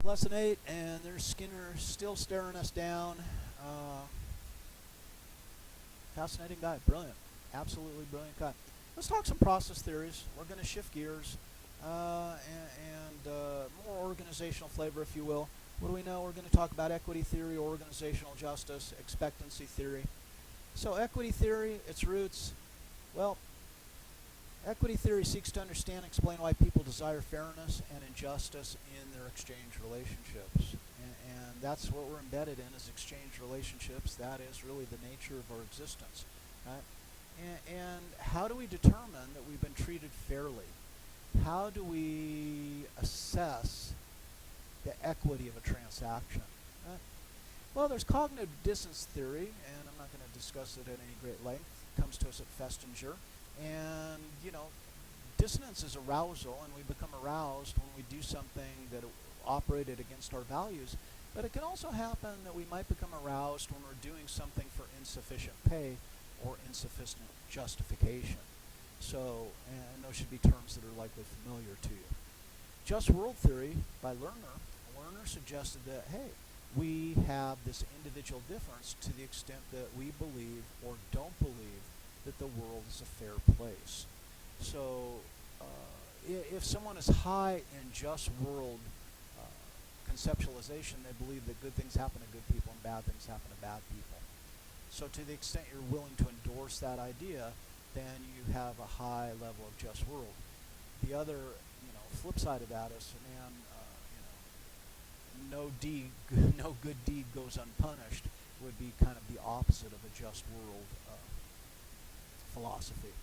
Lesson 8, and there's Skinner still staring us down. Uh, Fascinating guy, brilliant, absolutely brilliant guy. Let's talk some process theories. We're going to shift gears and more organizational flavor, if you will. What do we know? We're going to talk about equity theory, organizational justice, expectancy theory. So equity theory, its roots, well, equity theory seeks to understand and explain why people desire fairness and injustice in their exchange relationships. And that's what we're embedded in, is exchange relationships. That is really the nature of our existence. Right? And how do we determine that we've been treated fairly? How do we assess the equity of a transaction? Right? Well, there's cognitive dissonance theory, and I'm not going to discuss it at any great length. It comes to us at Festinger. And, dissonance is arousal, and we become aroused when we do something that operated against our values. But it can also happen that we might become aroused when we're doing something for insufficient pay or insufficient justification. So, and those should be terms that are likely familiar to you. Just world theory by Lerner. Lerner suggested that, hey, we have this individual difference to the extent that we believe or don't believe that the world is a fair place. So if someone is high in just world conceptualization, they believe that good things happen to good people and bad things happen to bad people. So to the extent you're willing to endorse that idea, then you have a high level of just world. The other, flip side of that is, man, no good deed goes unpunished would be kind of the opposite of a just world philosophy.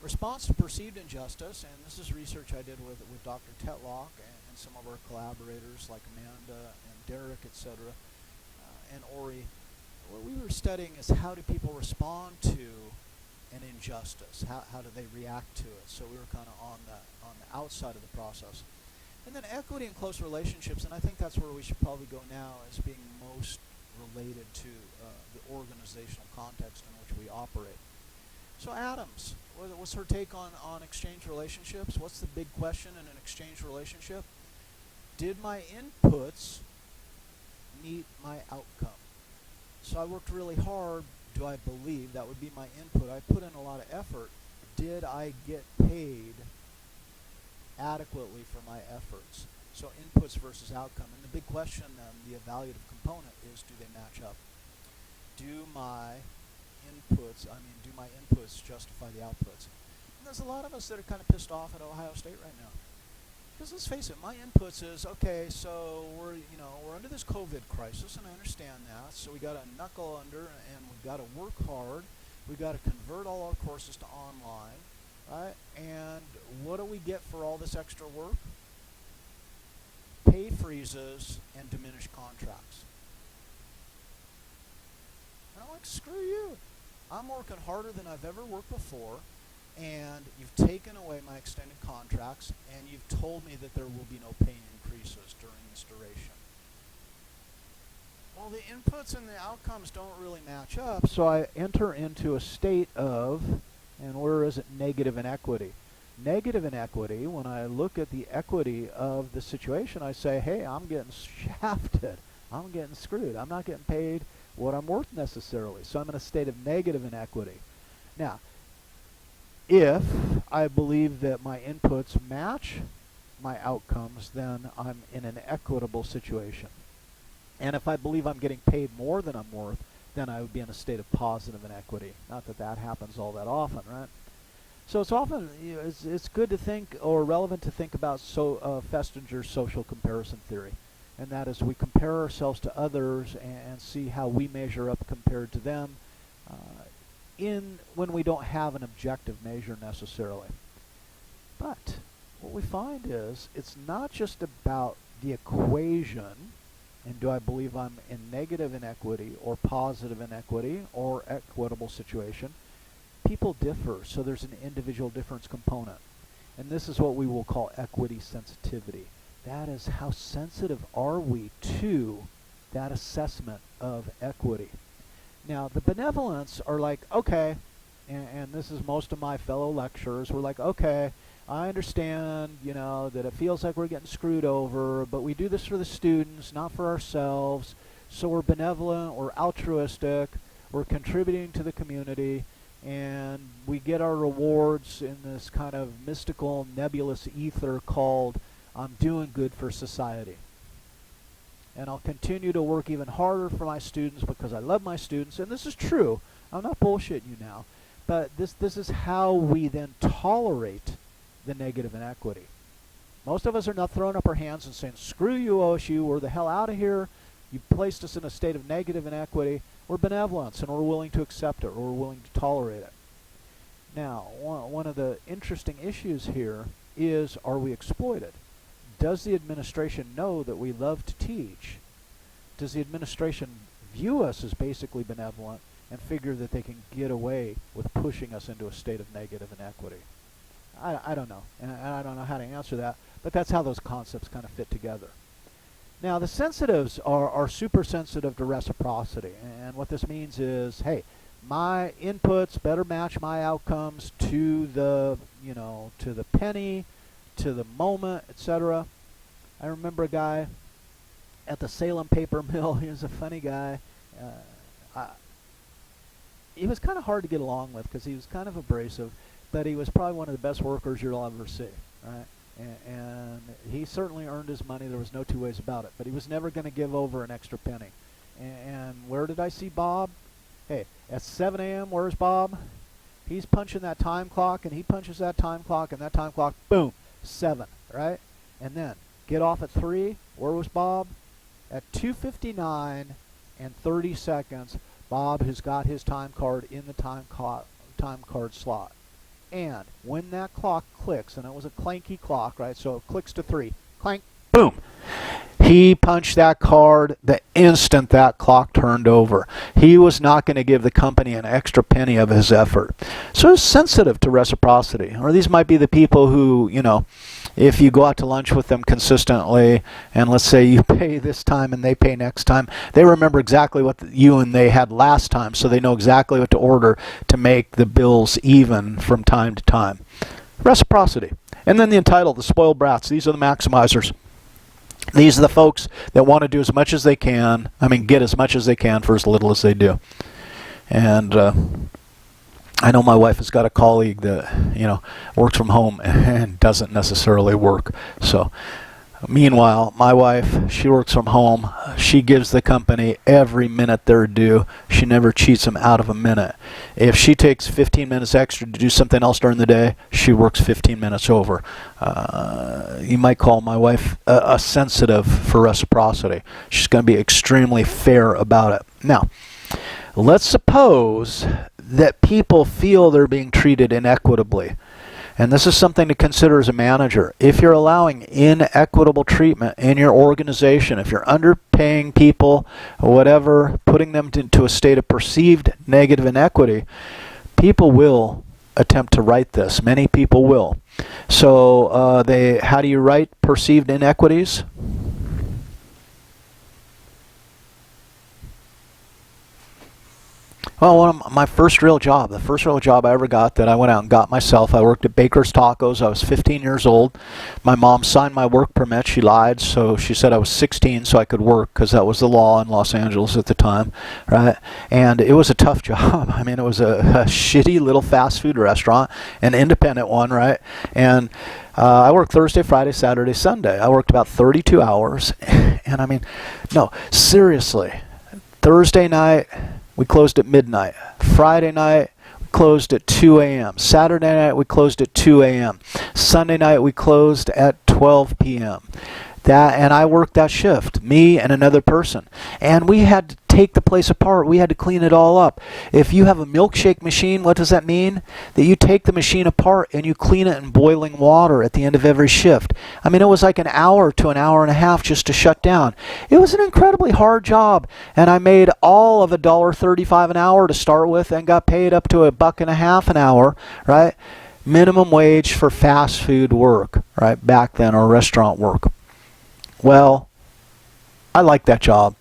Response to perceived injustice, and this is research I did with Dr. Tetlock and some of our collaborators like Amanda and Derek, etc., and Ori. What we were studying is how do people respond to an injustice? How do they react to it? So we were kind of on the outside of the process. And then equity in close relationships, and I think that's where we should probably go now, as being most related to the organizational context in which we operate. So Adams, what's her take on exchange relationships? What's the big question in an exchange relationship? Did my inputs meet my outcome? So I worked really hard. Do I believe that would be my input? I put in a lot of effort. Did I get paid adequately for my efforts? So inputs versus outcome. And the big question then, the evaluative component, is do they match up? Do my inputs justify the outputs? And there's a lot of us that are kind of pissed off at Ohio State right now. Because let's face it, my inputs is, okay, so we're under this COVID crisis, and I understand that. So we got to knuckle under, and we've got to work hard. We've got to convert all our courses to online, right? And what do we get for all this extra work? Pay freezes and diminished contracts. And I'm like, screw you. I'm working harder than I've ever worked before, and you've taken away my extended contracts, and you've told me that there will be no pay increases during this duration. Well, the inputs and the outcomes don't really match up, so I enter into a state of, and where is it, negative inequity. Negative inequity, when I look at the equity of the situation, I say, hey, I'm getting shafted. I'm getting screwed. I'm not getting paid what I'm worth necessarily. So I'm in a state of negative inequity. Now, if I believe that my inputs match my outcomes, then I'm in an equitable situation. And if I believe I'm getting paid more than I'm worth, then I would be in a state of positive inequity. Not that that happens all that often, right? So it's often, it's good to think, or relevant to think about Festinger's social comparison theory. And that is, we compare ourselves to others and see how we measure up compared to them when we don't have an objective measure necessarily. But what we find is it's not just about the equation, and do I believe I'm in negative inequity or positive inequity or equitable situation. People differ, so there's an individual difference component. And this is what we will call equity sensitivity. That is, how sensitive are we to that assessment of equity? Now, the benevolents are like, okay, and this is most of my fellow lecturers, we're like, okay, I understand, you know, that it feels like we're getting screwed over, but we do this for the students, not for ourselves. So we're benevolent, we're altruistic, we're contributing to the community, and we get our rewards in this kind of mystical, nebulous ether called I'm doing good for society. And I'll continue to work even harder for my students because I love my students. And this is true. I'm not bullshitting you now. But this is how we then tolerate the negative inequity. Most of us are not throwing up our hands and saying, screw you, OSU, we're the hell out of here. You placed us in a state of negative inequity. We're benevolence, and we're willing to accept it, or we're willing to tolerate it. Now, one of the interesting issues here is, are we exploited? Does the administration know that we love to teach? Does the administration view us as basically benevolent and figure that they can get away with pushing us into a state of negative inequity? I don't know, and I don't know how to answer that, but that's how those concepts kind of fit together. Now, the sensitives are super sensitive to reciprocity, and what this means is, hey, my inputs better match my outcomes to the, you know, to the penny, to the moment, etc. I remember a guy at the Salem paper mill. He was a funny guy. He was kind of hard to get along with because he was kind of abrasive, but he was probably one of the best workers you'll ever see, right? And he certainly earned his money. There was no two ways about it. But he was never going to give over an extra penny. And where did I see Bob? Hey, at 7 a.m., where's Bob? He's punching that time clock, and he punches that time clock, and that time clock, boom, 7, right? And then get off at 3. Where was Bob? At 2:59 and 30 seconds, Bob has got his time card in the time card slot. And when that clock clicks, and it was a clanky clock, right? So it clicks to 3. Clank, boom. He punched that card the instant that clock turned over. He was not going to give the company an extra penny of his effort. So it's sensitive to reciprocity. Or these might be the people who, you know, if you go out to lunch with them consistently, and let's say you pay this time and they pay next time, they remember exactly what you and they had last time, so they know exactly what to order to make the bills even from time to time. Reciprocity. And then the entitled, the spoiled brats. These are the maximizers. These are the folks that want to do as much as they can, get as much as they can for as little as they do. And I know my wife has got a colleague that, you know, works from home and doesn't necessarily work. So, meanwhile, my wife, she works from home. She gives the company every minute they're due. She never cheats them out of a minute. If she takes 15 minutes extra to do something else during the day, she works 15 minutes over. You might call my wife a sensitive for reciprocity. She's going to be extremely fair about it. Now, let's suppose that people feel they're being treated inequitably. And this is something to consider as a manager. If you're allowing inequitable treatment in your organization, if you're underpaying people or whatever, putting them into a state of perceived negative inequity, people will attempt to right this. Many people will. So how do you right perceived inequities? Well, my first real job, the first real job I ever got that I went out and got myself, I worked at Baker's Tacos. I was 15 years old. My mom signed my work permit. She lied, so she said I was 16 so I could work because that was the law in Los Angeles at the time, right? And it was a tough job. It was a shitty little fast food restaurant, an independent one, right? And I worked Thursday, Friday, Saturday, Sunday. I worked about 32 hours. And no, seriously, Thursday night, we closed at midnight. Friday night, we closed at 2 a.m. Saturday night, we closed at 2 a.m. Sunday night, we closed at 12 p.m. And I worked that shift, me and another person. And we had to take the place apart. We had to clean it all up. If you have a milkshake machine, what does that mean? That you take the machine apart and you clean it in boiling water at the end of every shift. It was like an hour to an hour and a half just to shut down. It was an incredibly hard job. And I made all of $1.35 an hour to start with and got paid up to $1.50 an hour, right? Minimum wage for fast food work, right? Back then, or restaurant work. Well, I liked that job.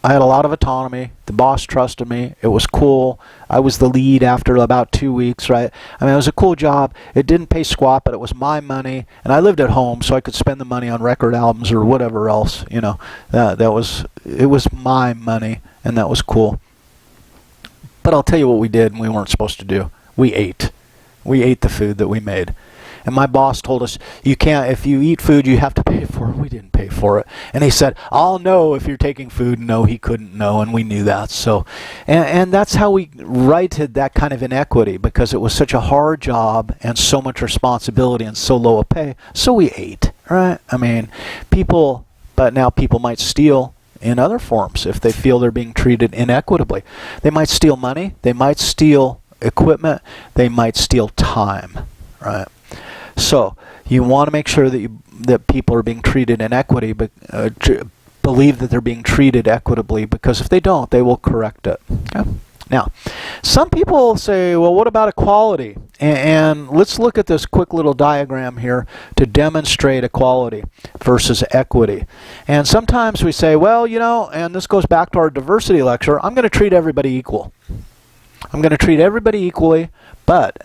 I had a lot of autonomy. The boss trusted me. It was cool. I was the lead after about 2 weeks, right? I mean, it was a cool job. It didn't pay squat, but it was my money, and I lived at home, so I could spend the money on record albums or whatever else. You know, it was my money, and that was cool. But I'll tell you what we did and we weren't supposed to do. We ate. We ate the food that we made. And my boss told us, you can't, if you eat food, you have to pay for it. We didn't pay for it. And he said, I'll know if you're taking food. No, he couldn't know, and we knew that. So, and that's how we righted that kind of inequity, because it was such a hard job and so much responsibility and so low a pay. So we ate, right? I mean, but now people might steal in other forms if they feel they're being treated inequitably. They might steal money. They might steal equipment. They might steal time, right? So you want to make sure that people are being treated in equity, but believe that they're being treated equitably, because if they don't, they will correct it. Okay? Now, some people say, well, what about equality? And let's look at this quick little diagram here to demonstrate equality versus equity. And sometimes we say, well, you know, and this goes back to our diversity lecture, I'm going to treat everybody equal. I'm going to treat everybody equally, but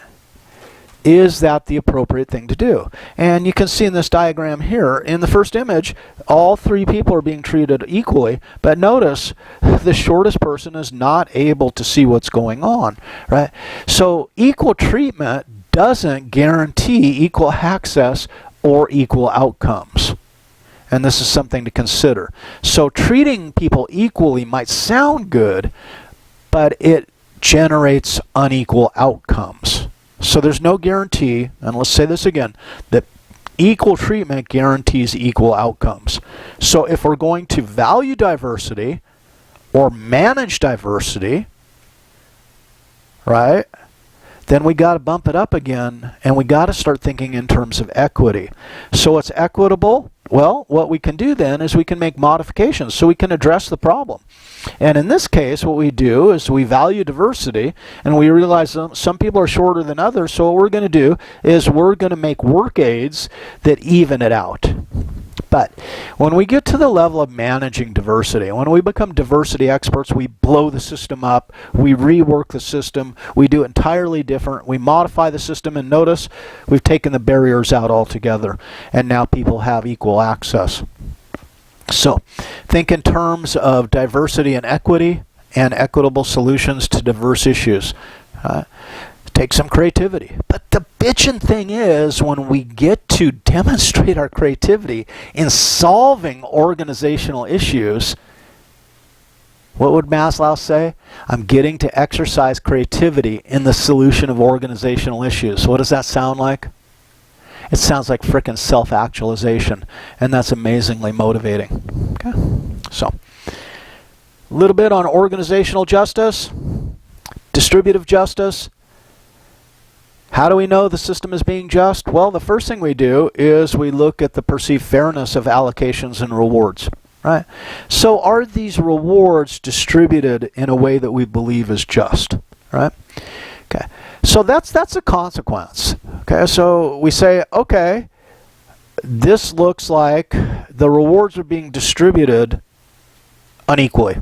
is that the appropriate thing to do? And you can see in this diagram here, in the first image, all three people are being treated equally, but notice the shortest person is not able to see what's going on, right? So equal treatment doesn't guarantee equal access or equal outcomes. And this is something to consider. So treating people equally might sound good, but it generates unequal outcomes. So there's no guarantee, and let's say this again, that equal treatment guarantees equal outcomes. So if we're going to value diversity or manage diversity, right, then we got to bump it up again, and we got to start thinking in terms of equity. So what's equitable? Well, what we can do then is we can make modifications so we can address the problem. And in this case, what we do is we value diversity, and we realize some people are shorter than others, so what we're going to do is we're going to make work aids that even it out. But when we get to the level of managing diversity, when we become diversity experts, we blow the system up, we rework the system, we do entirely different, we modify the system, and notice we've taken the barriers out altogether, and now people have equal access. So think in terms of diversity and equity and equitable solutions to diverse issues. Take some creativity. But the bitchin' thing is, when we get to demonstrate our creativity in solving organizational issues, what would Maslow say? I'm getting to exercise creativity in the solution of organizational issues. What does that sound like? It sounds like frickin' self-actualization, and that's amazingly motivating. Okay? So, a little bit on organizational justice, distributive justice. How do we know the system is being just? Well, the first thing we do is we look at the perceived fairness of allocations and rewards, right? So are these rewards distributed in a way that we believe is just, right? Okay, so that's a consequence. Okay, so we say, okay, this looks like the rewards are being distributed unequally.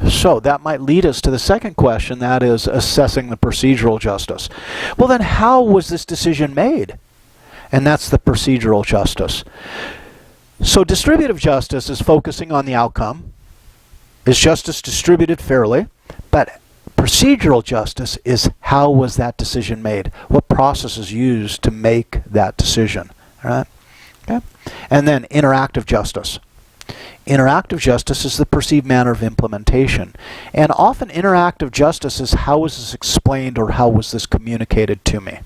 So that might lead us to the second question, that is assessing the procedural justice. Well, then how was this decision made? And that's the procedural justice. So distributive justice is focusing on the outcome. Is justice distributed fairly? But procedural justice is how was that decision made? What process is used to make that decision? All right? Okay? And then interactive justice. Interactive justice is the perceived manner of implementation. And often interactive justice is how was this explained or how was this communicated to me.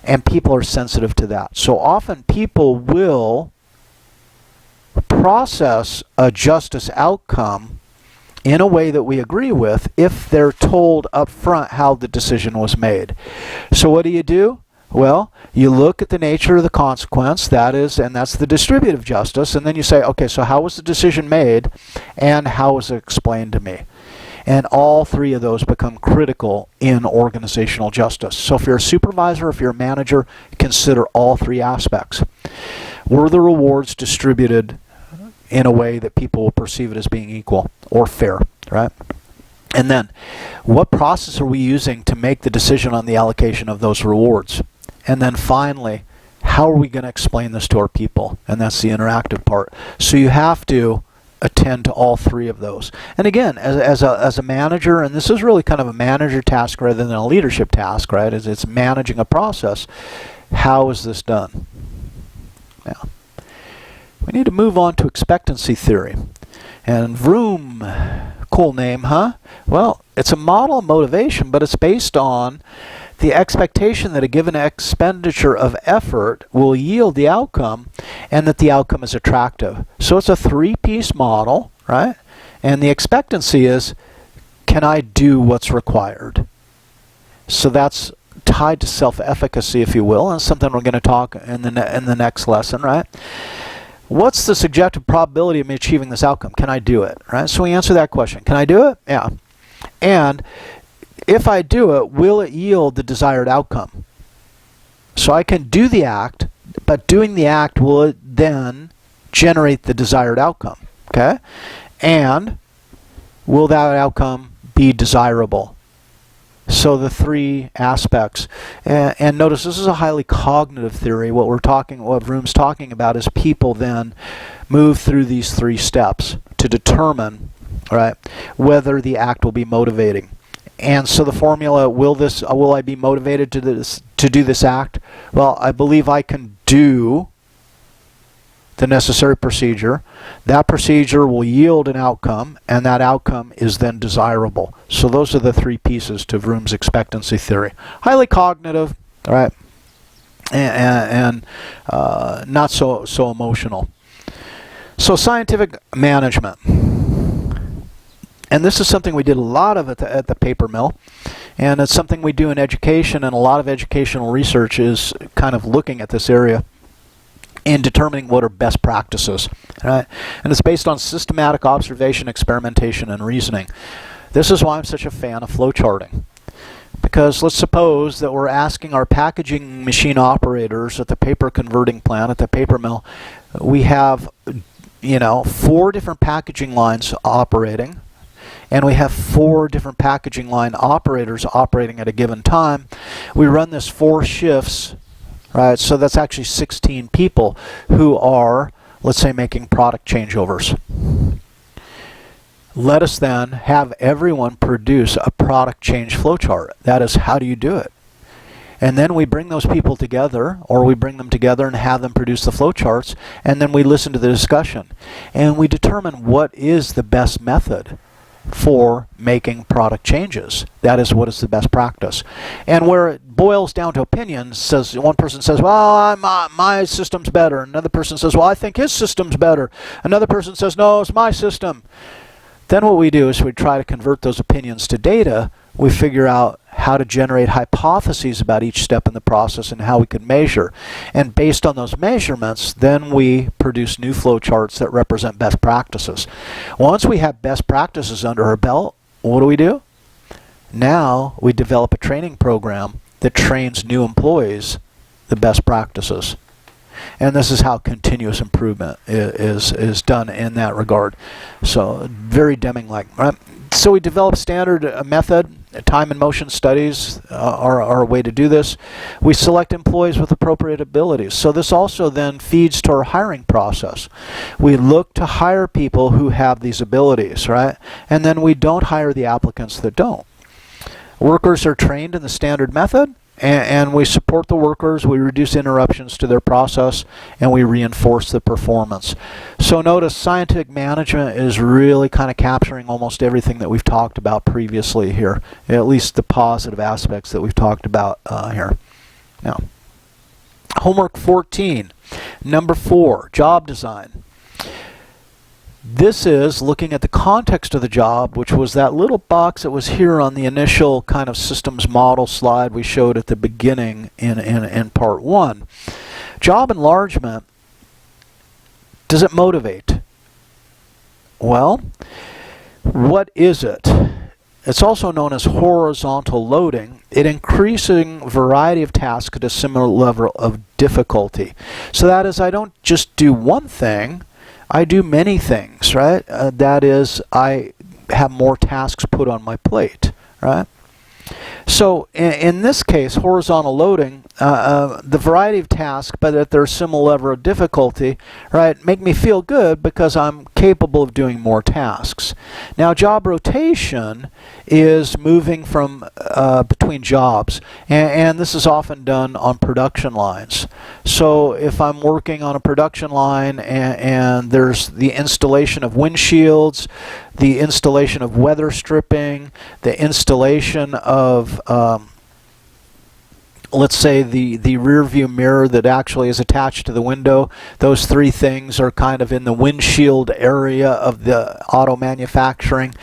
And people are sensitive to that. So often people will process a justice outcome in a way that we agree with if they're told up front how the decision was made. So what do? Well, you look at the nature of the consequence, and that's the distributive justice, and then you say, okay, so how was the decision made, and how was it explained to me? And all three of those become critical in organizational justice. So if you're a supervisor, if you're a manager, consider all three aspects. Were the rewards distributed in a way that people will perceive it as being equal or fair, right? And then, what process are we using to make the decision on the allocation of those rewards? And then finally, how are we going to explain this to our people? And that's the interactive part. So you have to attend to all three of those. And again, as a manager, and this is really kind of a manager task rather than a leadership task, right? As it's managing a process, how is this done? Now, we need to move on to expectancy theory. And Vroom, cool name, huh? Well, it's a model of motivation, but it's based on the expectation that a given expenditure of effort will yield the outcome and that the outcome is attractive. So it's a three-piece model, right? And the expectancy is, can I do what's required? So that's tied to self-efficacy, if you will, and something we're going to talk in the next lesson, right? What's the subjective probability of me achieving this outcome? Can I do it, right? So we answer that question. Can I do it? Yeah. And if I do it, will it yield the desired outcome? So I can do the act, but doing the act, will it then generate the desired outcome? Okay? And will that outcome be desirable? So the three aspects. And notice this is a highly cognitive theory. What Vroom's talking about is people then move through these three steps to determine, right, whether the act will be motivating. And so the formula, will I be motivated to do this act? Well, I believe I can do the necessary procedure. That procedure will yield an outcome, and that outcome is then desirable. So those are the three pieces to Vroom's expectancy theory. Highly cognitive, all right, and not so emotional. So scientific management. And this is something we did a lot of at the paper mill, and it's something we do in education, and a lot of educational research is kind of looking at this area in determining what are best practices, right? And it's based on systematic observation, experimentation, and reasoning. This is why I'm such a fan of flowcharting. Because let's suppose that we're asking our packaging machine operators at the paper converting plant, at the paper mill, we have, 4 different packaging lines operating, and we have 4 different packaging line operators operating at a given time. We run this 4 shifts, right? So that's actually 16 people who are, let's say, making product changeovers. Let us then have everyone produce a product change flowchart. That is, how do you do it? And then we bring those people together, or we bring them together and have them produce the flowcharts, and then we listen to the discussion. And we determine what is the best method for making product changes. That is what is the best practice. And where it boils down to opinions, says one person says, well, my system's better. Another person says, well, I think his system's better. Another person says, no, it's my system. Then what we do is we try to convert those opinions to data. We figure out how to generate hypotheses about each step in the process and how we can measure. And based on those measurements, then we produce new flowcharts that represent best practices. Once we have best practices under our belt, what do? Now we develop a training program that trains new employees the best practices. And this is how continuous improvement is done in that regard. So very Deming-like, right? So we develop standard method. Time and motion studies are a way to do this. We select employees with appropriate abilities. So this also then feeds to our hiring process. We look to hire people who have these abilities, right? And then we don't hire the applicants that don't. Workers are trained in the standard method, and we support the workers, we reduce interruptions to their process, and we reinforce the performance. So notice scientific management is really kind of capturing almost everything that we've talked about previously here, at least the positive aspects that we've talked about here. Now, homework 14, number 4, job design. This is looking at the context of the job, which was that little box that was here on the initial kind of systems model slide we showed at the beginning in part 1. Job enlargement, does it motivate? Well, what is it? It's also known as horizontal loading. It increasing variety of tasks at a similar level of difficulty. So that is, I don't just do one thing, I do many things, right? That is, I have more tasks put on my plate, right? So in this case, horizontal loading, the variety of tasks, but at their similar level of difficulty, right, make me feel good because I'm capable of doing more tasks. Now, job rotation is moving from between jobs, and this is often done on production lines. So if I'm working on a production line and there's the installation of windshields, the installation of weather stripping, the installation of let's say the rear view mirror that actually is attached to the window. Those three things are kind of in the windshield area of the auto manufacturing.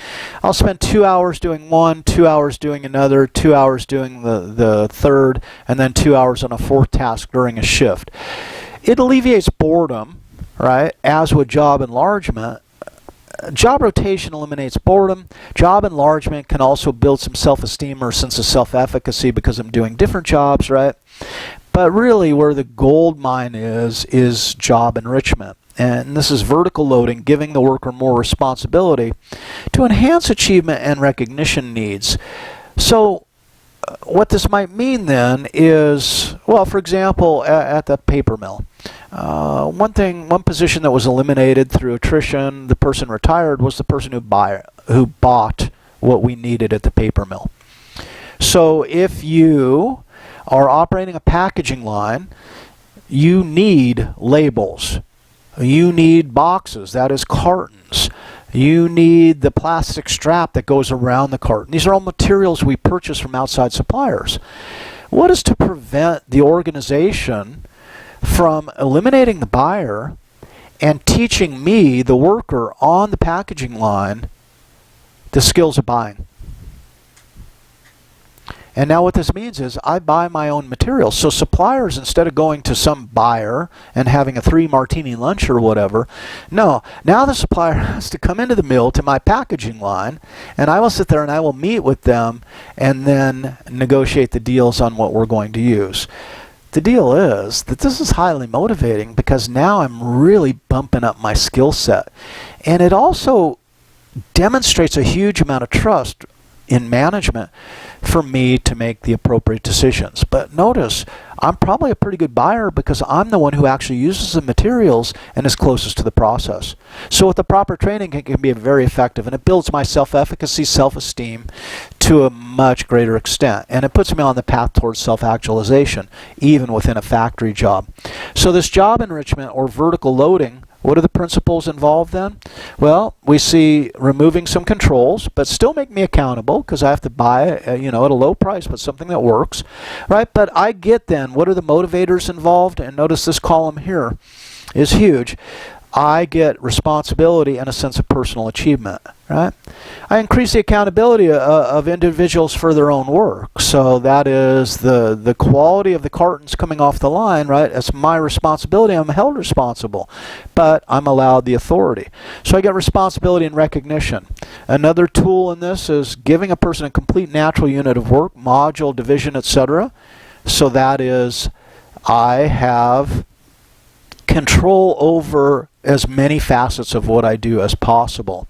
I'll spend 2 hours doing one, 2 hours doing another, 2 hours doing the third, and then 2 hours on a fourth task during a shift. It alleviates boredom, right, as with job enlargement. Job rotation eliminates boredom. Job enlargement can also build some self-esteem or sense of self-efficacy because I'm doing different jobs, right? But really where the gold mine is job enrichment. And this is vertical loading, giving the worker more responsibility to enhance achievement and recognition needs. So what this might mean then is, well, for example, at the paper mill, one position that was eliminated through attrition, the person retired, was the person who bought what we needed at the paper mill. So if you are operating a packaging line, you need labels. You need boxes, that is cartons. You need the plastic strap that goes around the carton. These are all materials we purchase from outside suppliers. What is to prevent the organization from eliminating the buyer and teaching me, the worker on the packaging line, the skills of buying? And now what this means is I buy my own materials. So suppliers, instead of going to some buyer and having a 3-martini lunch or whatever, no, now the supplier has to come into the mill to my packaging line, and I will sit there and I will meet with them and then negotiate the deals on what we're going to use. The deal is that this is highly motivating because now I'm really bumping up my skill set. And it also demonstrates a huge amount of trust in management for me to make the appropriate decisions. But notice, I'm probably a pretty good buyer because I'm the one who actually uses the materials and is closest to the process. So with the proper training, it can be very effective, and it builds my self-efficacy, self-esteem to a much greater extent. And it puts me on the path towards self-actualization, even within a factory job. So this job enrichment or vertical loading, what are the principles involved then? Well, we see removing some controls, but still make me accountable because I have to buy, at a low price, but something that works, right? But I get then, what are the motivators involved? And notice this column here is huge. I get responsibility and a sense of personal achievement, right? I increase the accountability of individuals for their own work. So that is the quality of the cartons coming off the line, right? It's my responsibility. I'm held responsible, but I'm allowed the authority. So I get responsibility and recognition. Another tool in this is giving a person a complete natural unit of work, module, division, etc. So that is, I have control over as many facets of what I do as possible.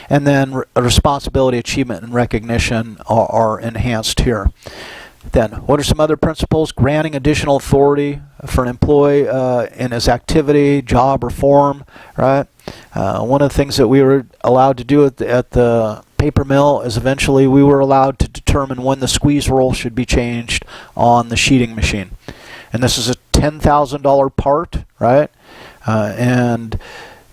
And then responsibility, achievement, and recognition are enhanced here. Then, what are some other principles? Granting additional authority for an employee in his activity, job, or form, right? One of the things that we were allowed to do at the paper mill is eventually we were allowed to determine when the squeeze roll should be changed on the sheeting machine. And this is a $10,000 part, right? And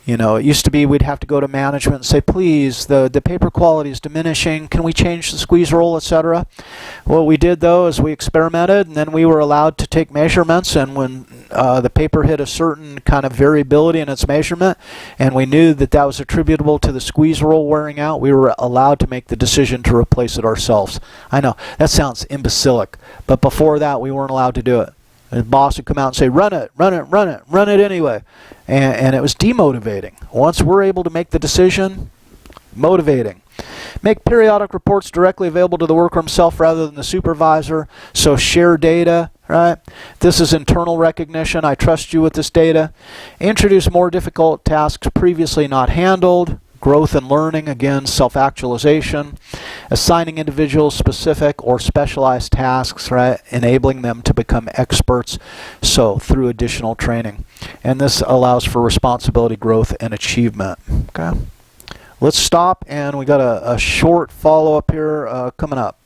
it used to be we'd have to go to management and say, please, the paper quality is diminishing. Can we change the squeeze roll, etc.? What we did, though, is we experimented, and then we were allowed to take measurements. And when the paper hit a certain kind of variability in its measurement, and we knew that that was attributable to the squeeze roll wearing out, we were allowed to make the decision to replace it ourselves. I know, that sounds imbecilic, but before that, we weren't allowed to do it. The boss would come out and say, run it, run it, run it, run it anyway. And it was demotivating. Once we're able to make the decision, motivating. Make periodic reports directly available to the worker himself rather than the supervisor. So share data, right? This is internal recognition. I trust you with this data. Introduce more difficult tasks previously not handled. Growth and learning, again, self-actualization. Assigning individuals specific or specialized tasks, right? Enabling them to become experts, so through additional training. And this allows for responsibility, growth, and achievement. Okay. Let's stop, and we got a short follow-up here coming up.